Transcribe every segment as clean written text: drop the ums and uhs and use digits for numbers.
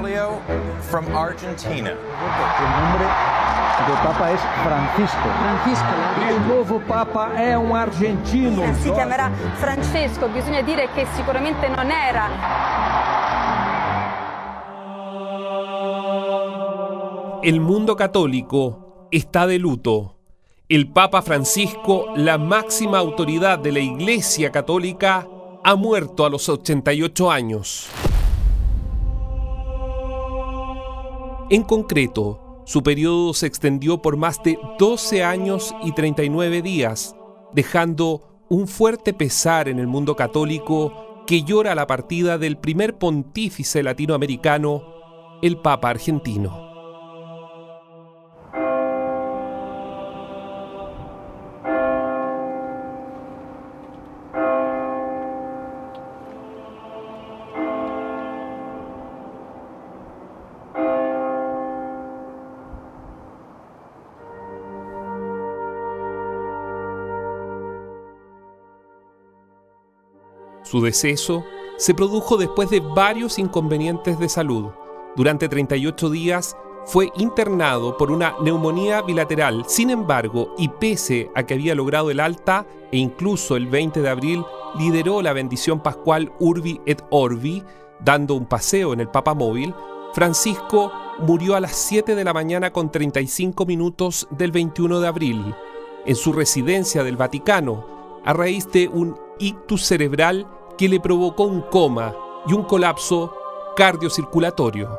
Bergoglio from Argentina. Il nome del Papa è Francisco. Il nuovo Papa è un argentino. Si chiamerà Francesco, bisogna dire che sicuramente non era. El mundo católico está de luto. El Papa Francisco, la máxima autoridad de la Iglesia Católica, ha muerto a los 88 años. En concreto, su periodo se extendió por más de 12 años y 39 días, dejando un fuerte pesar en el mundo católico que llora la partida del primer pontífice latinoamericano, el Papa argentino. Su deceso se produjo después de varios inconvenientes de salud. Durante 38 días fue internado por una neumonía bilateral. Sin embargo, y pese a que había logrado el alta e incluso el 20 de abril lideró la bendición pascual Urbi et Orbi, dando un paseo en el Papamóvil, Francisco murió a las 7 de la mañana con 35 minutos del 21 de abril, en su residencia del Vaticano, a raíz de un ictus cerebral que le provocó un coma y un colapso cardiocirculatorio.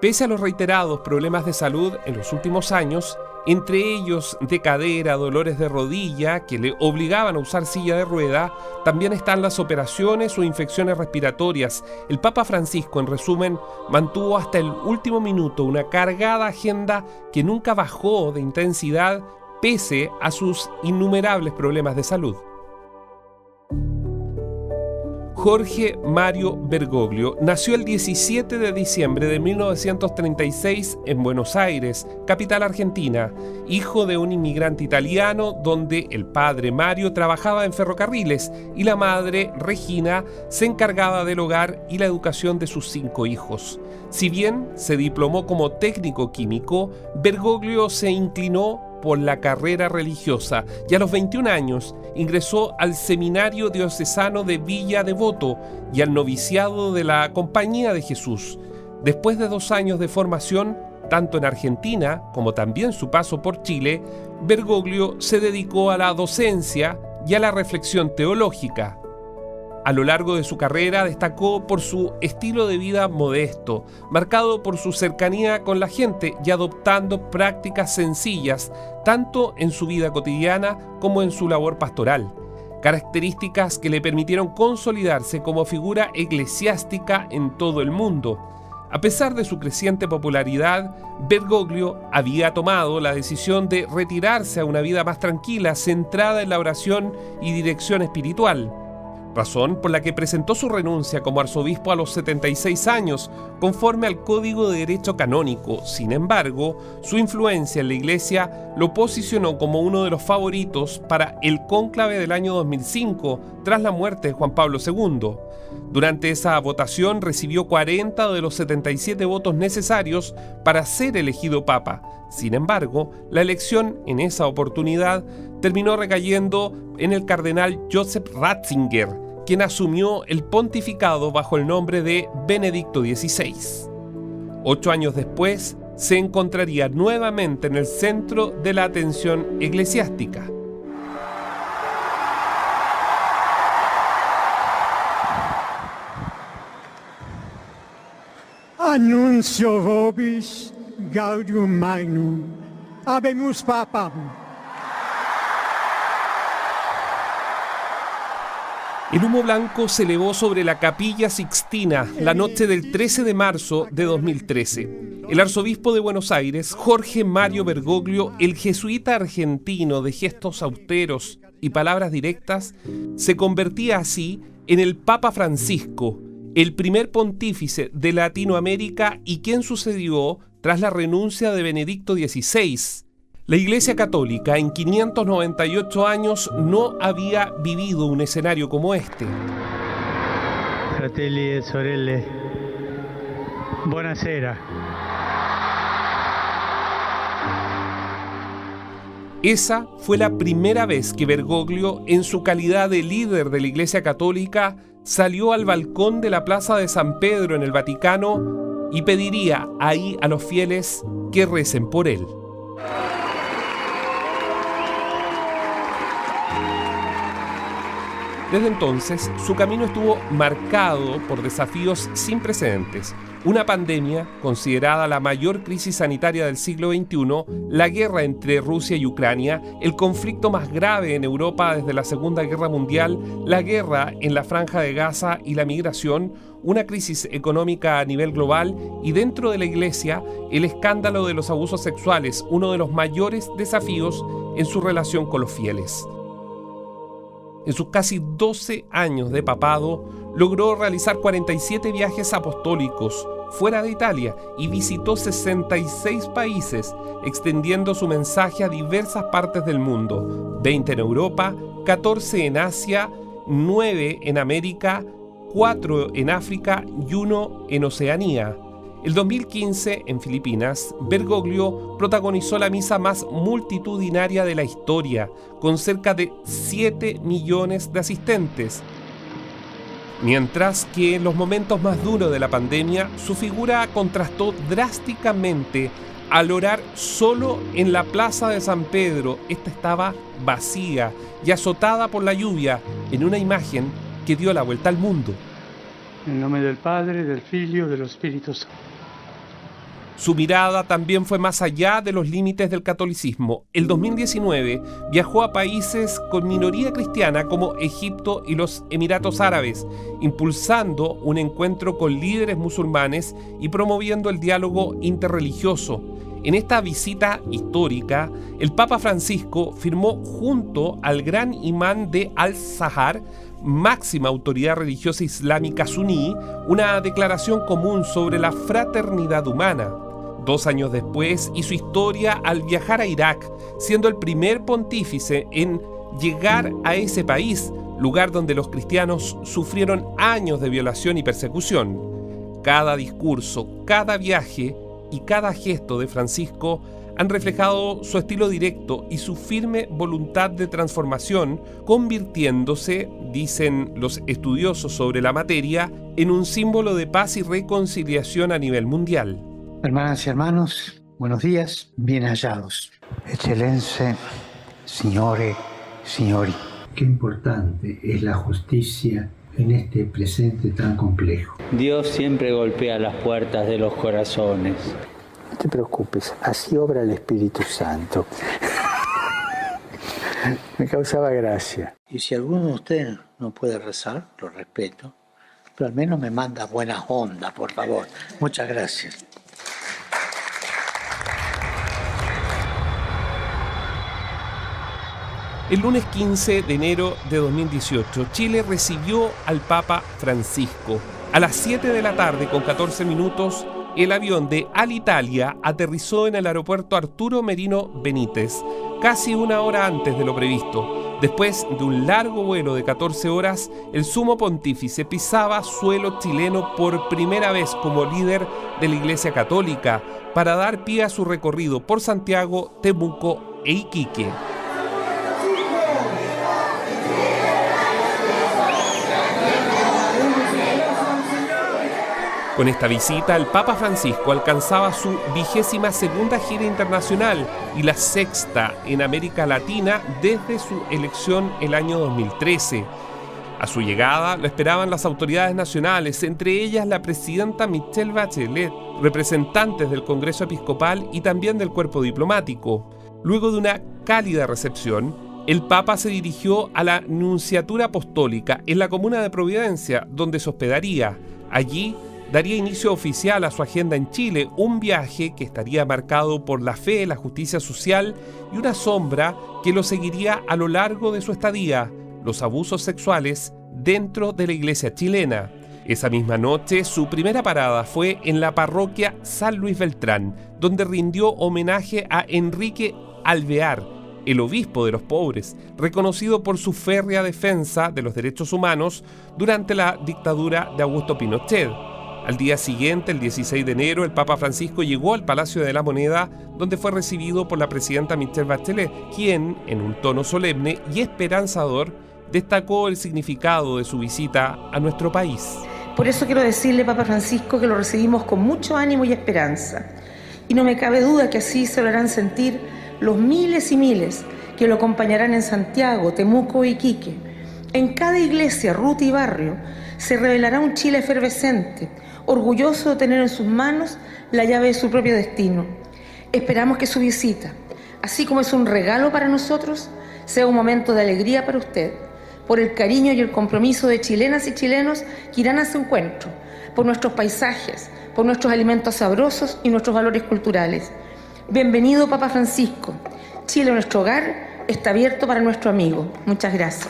Pese a los reiterados problemas de salud en los últimos años, entre ellos de cadera, dolores de rodilla que le obligaban a usar silla de rueda, también están las operaciones o infecciones respiratorias. El Papa Francisco, en resumen, mantuvo hasta el último minuto una cargada agenda que nunca bajó de intensidad pese a sus innumerables problemas de salud. Jorge Mario Bergoglio nació el 17 de diciembre de 1936 en Buenos Aires, capital argentina, hijo de un inmigrante italiano donde el padre Mario trabajaba en ferrocarriles y la madre, Regina, se encargaba del hogar y la educación de sus 5 hijos. Si bien se diplomó como técnico químico, Bergoglio se inclinó por la carrera religiosa y a los 21 años ingresó al Seminario Diocesano de Villa Devoto y al noviciado de la Compañía de Jesús. Después de 2 años de formación, tanto en Argentina como también su paso por Chile, Bergoglio se dedicó a la docencia y a la reflexión teológica. A lo largo de su carrera destacó por su estilo de vida modesto, marcado por su cercanía con la gente y adoptando prácticas sencillas, tanto en su vida cotidiana como en su labor pastoral. Características que le permitieron consolidarse como figura eclesiástica en todo el mundo. A pesar de su creciente popularidad, Bergoglio había tomado la decisión de retirarse a una vida más tranquila, centrada en la oración y dirección espiritual. Razón por la que presentó su renuncia como arzobispo a los 76 años, conforme al Código de Derecho Canónico. Sin embargo, su influencia en la Iglesia lo posicionó como uno de los favoritos para el cónclave del año 2005, tras la muerte de Juan Pablo II. Durante esa votación recibió 40 de los 77 votos necesarios para ser elegido papa. Sin embargo, la elección en esa oportunidad terminó recayendo en el cardenal Joseph Ratzinger, quien asumió el pontificado bajo el nombre de Benedicto XVI. 8 años después, se encontraría nuevamente en el centro de la atención eclesiástica. Annuncio vobis gaudium magnum, habemus papam. El humo blanco se elevó sobre la Capilla Sixtina la noche del 13 de marzo de 2013. El arzobispo de Buenos Aires, Jorge Mario Bergoglio, el jesuita argentino de gestos austeros y palabras directas, se convertía así en el Papa Francisco, el primer pontífice de Latinoamérica y quien sucedió tras la renuncia de Benedicto XVI. La Iglesia Católica en 598 años no había vivido un escenario como este. Fratelli e sorelle, Buonasera. Esa fue la primera vez que Bergoglio, en su calidad de líder de la Iglesia Católica, salió al balcón de la Plaza de San Pedro en el Vaticano y pediría ahí a los fieles que recen por él. Desde entonces, su camino estuvo marcado por desafíos sin precedentes. Una pandemia, considerada la mayor crisis sanitaria del siglo XXI, la guerra entre Rusia y Ucrania, el conflicto más grave en Europa desde la Segunda Guerra Mundial, la guerra en la Franja de Gaza y la migración, una crisis económica a nivel global y dentro de la Iglesia, el escándalo de los abusos sexuales, uno de los mayores desafíos en su relación con los fieles. En sus casi 12 años de papado, logró realizar 47 viajes apostólicos fuera de Italia y visitó 66 países, extendiendo su mensaje a diversas partes del mundo, 20 en Europa, 14 en Asia, 9 en América, 4 en África y 1 en Oceanía. El 2015, en Filipinas, Bergoglio protagonizó la misa más multitudinaria de la historia, con cerca de 7 millones de asistentes. Mientras que en los momentos más duros de la pandemia, su figura contrastó drásticamente al orar solo en la Plaza de San Pedro. Esta estaba vacía y azotada por la lluvia, en una imagen que dio la vuelta al mundo. En nombre del Padre, del Figlio y del Espíritu Santo. Su mirada también fue más allá de los límites del catolicismo. El 2019 viajó a países con minoría cristiana como Egipto y los Emiratos Árabes, impulsando un encuentro con líderes musulmanes y promoviendo el diálogo interreligioso. En esta visita histórica, el Papa Francisco firmó junto al gran imán de Al-Azhar, máxima autoridad religiosa islámica suní, una declaración común sobre la fraternidad humana. 2 años después hizo historia al viajar a Irak, siendo el primer pontífice en llegar a ese país, lugar donde los cristianos sufrieron años de violación y persecución. Cada discurso, cada viaje y cada gesto de Francisco han reflejado su estilo directo y su firme voluntad de transformación, convirtiéndose, dicen los estudiosos sobre la materia, en un símbolo de paz y reconciliación a nivel mundial. Hermanas y hermanos, buenos días, bien hallados. Eccellenze, signore, signori. Qué importante es la justicia en este presente tan complejo. Dios siempre golpea las puertas de los corazones. No te preocupes, así obra el Espíritu Santo. Me causaba gracia. Y si alguno de ustedes no puede rezar, lo respeto, pero al menos me manda buena onda, por favor. Muchas gracias. El lunes 15 de enero de 2018, Chile recibió al Papa Francisco. A las 7 de la tarde, con 14 minutos, el avión de Alitalia aterrizó en el aeropuerto Arturo Merino Benítez, casi 1 hora antes de lo previsto. Después de un largo vuelo de 14 horas, el sumo pontífice pisaba suelo chileno por primera vez como líder de la Iglesia Católica para dar pie a su recorrido por Santiago, Temuco e Iquique. Con esta visita, el Papa Francisco alcanzaba su 22ª gira internacional y la 6ª en América Latina desde su elección el año 2013. A su llegada lo esperaban las autoridades nacionales, entre ellas la presidenta Michelle Bachelet, representantes del Congreso Episcopal y también del cuerpo diplomático. Luego de una cálida recepción, el Papa se dirigió a la Nunciatura Apostólica en la comuna de Providencia, donde se hospedaría. Allí daría inicio oficial a su agenda en Chile, un viaje que estaría marcado por la fe, la justicia social y una sombra que lo seguiría a lo largo de su estadía: los abusos sexuales dentro de la iglesia chilena. Esa misma noche, su primera parada fue en la parroquia San Luis Beltrán, donde rindió homenaje a Enrique Alvear, el obispo de los pobres, reconocido por su férrea defensa de los derechos humanos durante la dictadura de Augusto Pinochet. Al día siguiente, el 16 de enero, el Papa Francisco llegó al Palacio de la Moneda, donde fue recibido por la presidenta Michelle Bachelet, quien, en un tono solemne y esperanzador, destacó el significado de su visita a nuestro país. Por eso quiero decirle, Papa Francisco, que lo recibimos con mucho ánimo y esperanza. Y no me cabe duda que así se lo harán sentir los miles y miles que lo acompañarán en Santiago, Temuco y Iquique. En cada iglesia, ruta y barrio se revelará un Chile efervescente, orgulloso de tener en sus manos la llave de su propio destino. Esperamos que su visita, así como es un regalo para nosotros, sea un momento de alegría para usted, por el cariño y el compromiso de chilenas y chilenos que irán a su encuentro, por nuestros paisajes, por nuestros alimentos sabrosos y nuestros valores culturales. Bienvenido, Papa Francisco. Chile, nuestro hogar, está abierto para nuestro amigo. Muchas gracias.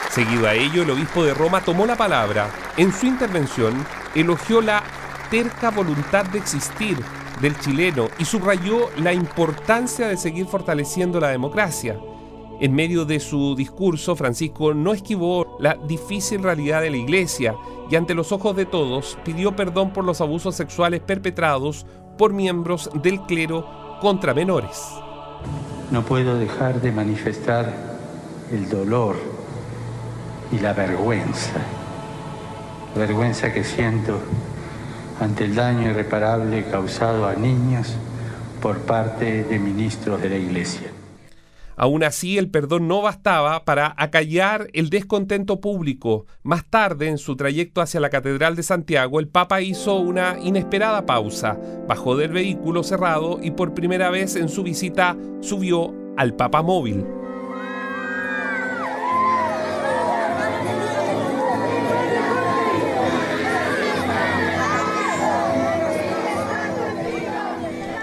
Seguido a ello, el obispo de Roma tomó la palabra. En su intervención, elogió la terca voluntad de existir del chileno y subrayó la importancia de seguir fortaleciendo la democracia. En medio de su discurso, Francisco no esquivó la difícil realidad de la Iglesia y ante los ojos de todos pidió perdón por los abusos sexuales perpetrados por miembros del clero contra menores. No puedo dejar de manifestar el dolor y la vergüenza que siento ante el daño irreparable causado a niños por parte de ministros de la Iglesia. Aún así, el perdón no bastaba para acallar el descontento público. Más tarde, en su trayecto hacia la Catedral de Santiago, el Papa hizo una inesperada pausa, bajó del vehículo cerrado y por primera vez en su visita subió al Papamóvil.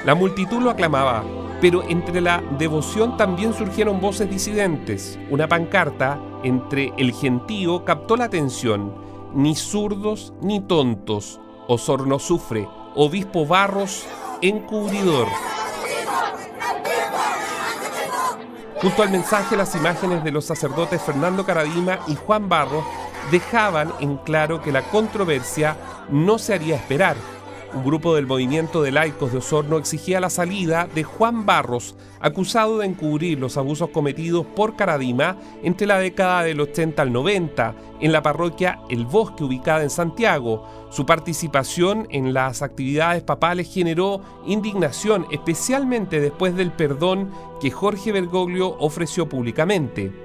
La multitud lo aclamaba, pero entre la devoción también surgieron voces disidentes. Una pancarta entre el gentío captó la atención. Ni zurdos ni tontos. Osorno sufre. Obispo Barros, encubridor. Junto al mensaje, las imágenes de los sacerdotes Fernando Karadima y Juan Barros dejaban en claro que la controversia no se haría esperar. Un grupo del movimiento de laicos de Osorno exigía la salida de Juan Barros, acusado de encubrir los abusos cometidos por Karadima entre la década del 80 al 90 en la parroquia El Bosque, ubicada en Santiago. Su participación en las actividades papales generó indignación, especialmente después del perdón que Jorge Bergoglio ofreció públicamente.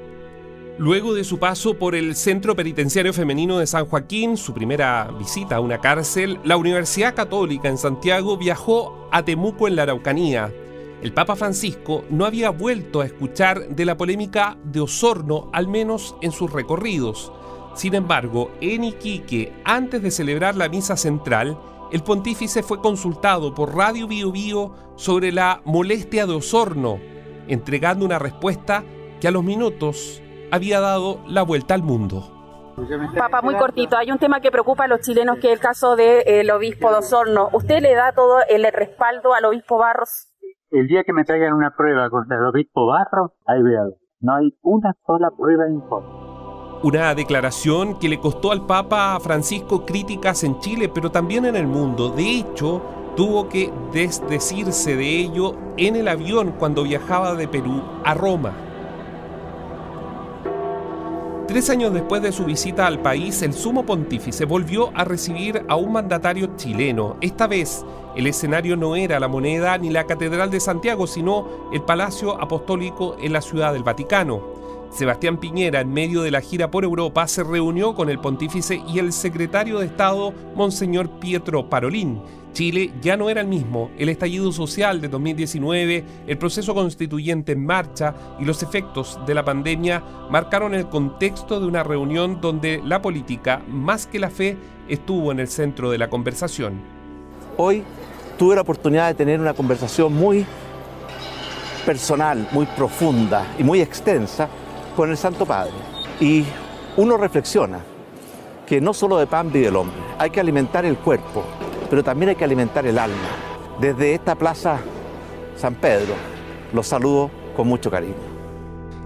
Luego de su paso por el Centro Penitenciario Femenino de San Joaquín, su primera visita a una cárcel, la Universidad Católica en Santiago viajó a Temuco en la Araucanía. El Papa Francisco no había vuelto a escuchar de la polémica de Osorno, al menos en sus recorridos. Sin embargo, en Iquique, antes de celebrar la misa central, el pontífice fue consultado por Radio Bío Bío sobre la molestia de Osorno, entregando una respuesta que a los minutos había dado la vuelta al mundo. Papa, muy cortito, hay un tema que preocupa a los chilenos, que es el caso del obispo de Osorno. ¿Usted le da todo el respaldo al obispo Barros? El día que me traigan una prueba contra el obispo Barros, ahí veo. No hay una sola prueba en contra. Una declaración que le costó al Papa Francisco críticas en Chile, pero también en el mundo. De hecho, tuvo que desdecirse de ello en el avión cuando viajaba de Perú a Roma. 3 años después de su visita al país, el sumo pontífice volvió a recibir a un mandatario chileno. Esta vez, el escenario no era la Moneda ni la Catedral de Santiago, sino el Palacio Apostólico en la Ciudad del Vaticano. Sebastián Piñera, en medio de la gira por Europa, se reunió con el pontífice y el secretario de Estado, Monseñor Pietro Parolin. Chile ya no era el mismo. El estallido social de 2019, el proceso constituyente en marcha y los efectos de la pandemia marcaron el contexto de una reunión donde la política, más que la fe, estuvo en el centro de la conversación. Hoy tuve la oportunidad de tener una conversación muy personal, muy profunda y muy extensa con el Santo Padre. Y uno reflexiona que no solo de pan vive el hombre, hay que alimentar el cuerpo, pero también hay que alimentar el alma. Desde esta plaza San Pedro, los saludo con mucho cariño.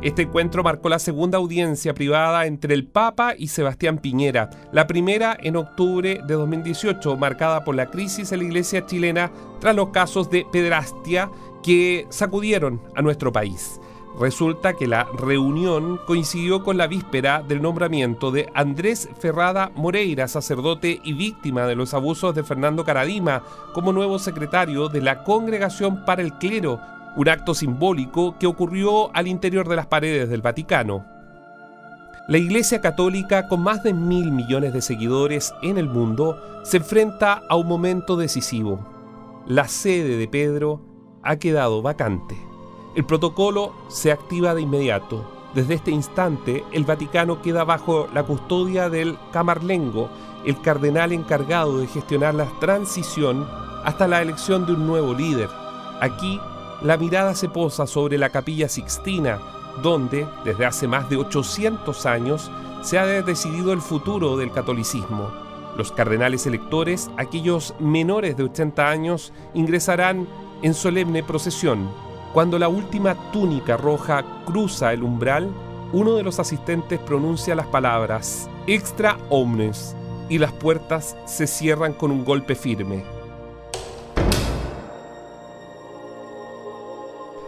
Este encuentro marcó la segunda audiencia privada entre el Papa y Sebastián Piñera, la primera en octubre de 2018, marcada por la crisis en la Iglesia chilena tras los casos de pederastia que sacudieron a nuestro país. Resulta que la reunión coincidió con la víspera del nombramiento de Andrés Ferrada Moreira, sacerdote y víctima de los abusos de Fernando Karadima, como nuevo secretario de la Congregación para el Clero, un acto simbólico que ocurrió al interior de las paredes del Vaticano. La Iglesia Católica, con más de 1.000 millones de seguidores en el mundo, se enfrenta a un momento decisivo. La sede de Pedro ha quedado vacante. El protocolo se activa de inmediato. Desde este instante, el Vaticano queda bajo la custodia del Camarlengo, el cardenal encargado de gestionar la transición hasta la elección de un nuevo líder. Aquí, la mirada se posa sobre la Capilla Sixtina, donde, desde hace más de 800 años, se ha decidido el futuro del catolicismo. Los cardenales electores, aquellos menores de 80 años, ingresarán en solemne procesión. Cuando la última túnica roja cruza el umbral, uno de los asistentes pronuncia las palabras «Extra omnes» y las puertas se cierran con un golpe firme.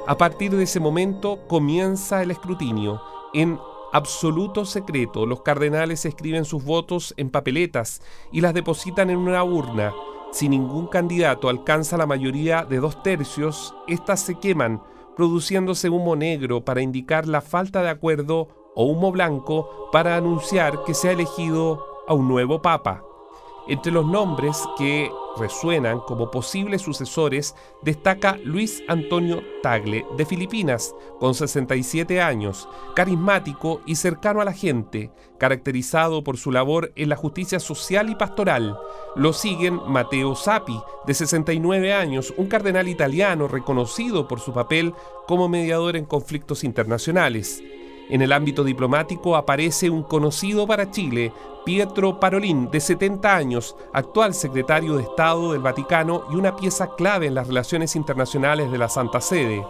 A partir de ese momento comienza el escrutinio. En absoluto secreto, los cardenales escriben sus votos en papeletas y las depositan en una urna. Si ningún candidato alcanza la mayoría de 2/3, estas se queman, produciéndose humo negro para indicar la falta de acuerdo o humo blanco para anunciar que se ha elegido a un nuevo papa. Entre los nombres que resuenan como posibles sucesores destaca Luis Antonio Tagle, de Filipinas, con 67 años, carismático y cercano a la gente, caracterizado por su labor en la justicia social y pastoral. Lo siguen Matteo Sapi, de 69 años, un cardenal italiano reconocido por su papel como mediador en conflictos internacionales. En el ámbito diplomático aparece un conocido para Chile, Pietro Parolin, de 70 años, actual secretario de Estado del Vaticano y una pieza clave en las relaciones internacionales de la Santa Sede.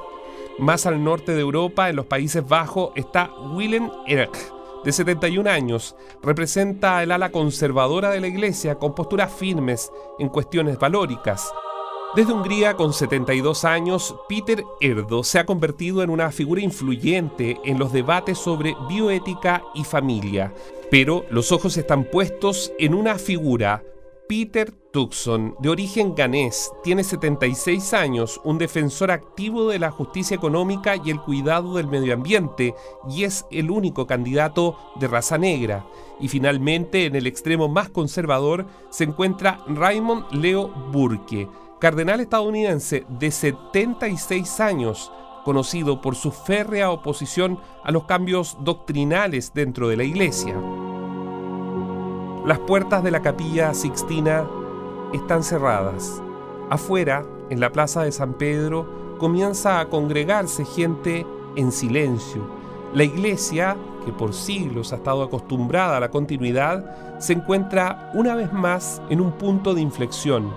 Más al norte de Europa, en los Países Bajos, está Willem Erck, de 71 años. Representa el ala conservadora de la Iglesia con posturas firmes en cuestiones valóricas. Desde Hungría, con 72 años, Peter Erdo se ha convertido en una figura influyente en los debates sobre bioética y familia. Pero los ojos están puestos en una figura, Peter Turkson, de origen ganés, tiene 76 años, un defensor activo de la justicia económica y el cuidado del medio ambiente, y es el único candidato de raza negra. Y finalmente, en el extremo más conservador, se encuentra Raymond Leo Burke, cardenal estadounidense de 76 años, conocido por su férrea oposición a los cambios doctrinales dentro de la Iglesia. Las puertas de la Capilla Sixtina están cerradas. Afuera, en la Plaza de San Pedro, comienza a congregarse gente en silencio. La Iglesia, que por siglos ha estado acostumbrada a la continuidad, se encuentra una vez más en un punto de inflexión.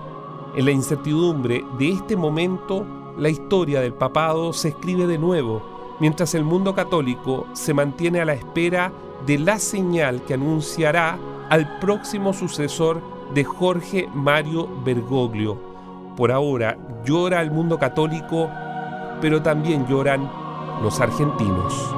En la incertidumbre de este momento, la historia del papado se escribe de nuevo, mientras el mundo católico se mantiene a la espera de la señal que anunciará al próximo sucesor de Jorge Mario Bergoglio. Por ahora llora el mundo católico, pero también lloran los argentinos.